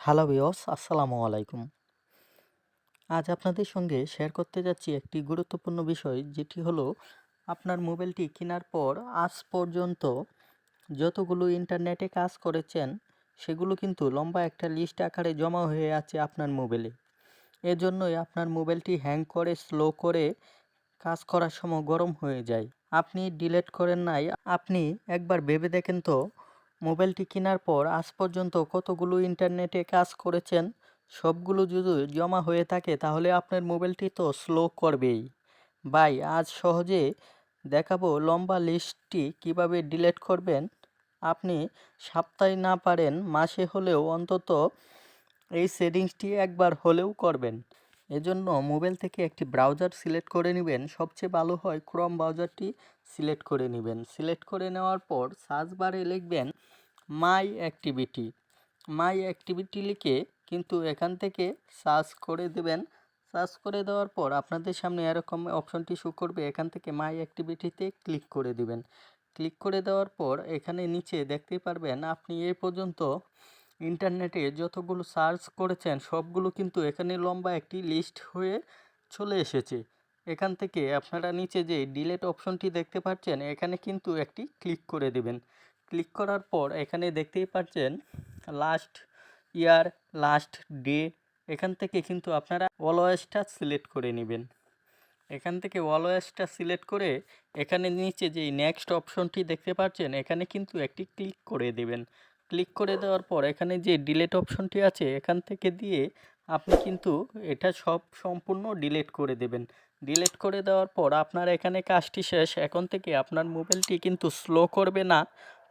Hello viewers, আসসালামু আলাইকুম। আজ আপনাদের সঙ্গে শেয়ার করতে যাচ্ছি একটি গুরুত্বপূর্ণ বিষয়, যেটি হলো আপনার মোবাইলটি কেনার পর আজ পর্যন্ত যতগুলো ইন্টারনেটে কাজ করেছেন সেগুলো কিন্তু লম্বা একটা লিস্ট আকারে জমা হয়ে আছে আপনার মোবাইলে। এজন্যই আপনার মোবাইলটি হ্যাং করে, স্লো করে, কাজ করার সময় গরম হয়ে যায়। আপনি ডিলিট করেন নাই, আপনি একবার ভেবে দেখেন তো মোবাইলটি কেনার পর আজ পর্যন্ত কতগুলো ইন্টারনেটে কাজ করেছেন। সবগুলো যদি জমা হয়ে থাকে তাহলে আপনার মোবাইলটি তো স্লো করবেই। ভাই, আজ সহজে দেখাবো লম্বা লিস্টটি কিভাবে ডিলিট করবেন। আপনি সপ্তাহে না পারেন মাসে হলেও অন্তত এই সেটিংসটি একবার হলেও করবেন। এজন্য মোবাইল থেকে একটি ব্রাউজার সিলেক্ট করে নেবেন। সবচেয়ে ভালো হয় ক্রোম ব্রাউজারটি সিলেক্ট করে নেবেন। সিলেক্ট করে নেওয়ার পর সার্চ বারে লিখবেন মাই অ্যাক্টিভিটি। মাই অ্যাক্টিভিটি লিখে কিন্তু এখান থেকে সার্চ করে দেবেন। সার্চ করে দেওয়ার পর আপনাদের সামনে এরকম অপশনটি শো করবে। এখান থেকে মাই অ্যাক্টিভিটিতে ক্লিক করে দিবেন। ক্লিক করে দেওয়ার পর এখানে নিচে দেখতে পারবেন আপনি এ পর্যন্ত ইন্টারনেটে যতগুলো সার্চ করেছেন সবগুলো কিন্তু এখানে লম্বা একটি লিস্ট হয়ে চলে এসেছে। এখান থেকে আপনারা নিচে যে ডিলিট অপশনটি দেখতে পাচ্ছেন এখানে কিন্তু একটি ক্লিক করে দেবেন। ক্লিক করার পর এখানে দেখতেই পাচ্ছেন লাস্ট ইয়ার, লাস্ট ডে। এখান থেকে কিন্তু আপনারা অলওয়েজটা সিলেক্ট করে নেবেন। এখান থেকে অলওয়েজটা সিলেক্ট করে এখানে নিচে যেই নেক্সট অপশনটি দেখতে পাচ্ছেন এখানে কিন্তু একটি ক্লিক করে দেবেন। ক্লিক করে দেওয়ার পর এখানে যে ডিলিট অপশনটি আছে এখান থেকে দিয়ে আপনি কিন্তু এটা সম্পূর্ণ ডিলিট করে দেবেন। ডিলিট করে দেওয়ার পর আপনার এখানে কাজটি শেষ। এখন থেকে আপনার মোবাইলটি কিন্তু স্লো করবে না,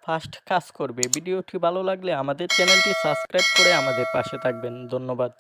ফাস্ট কাজ করবে। ভিডিওটি ভালো লাগলে আমাদের চ্যানেলটি সাবস্ক্রাইব করে আমাদের পাশে থাকবেন। ধন্যবাদ।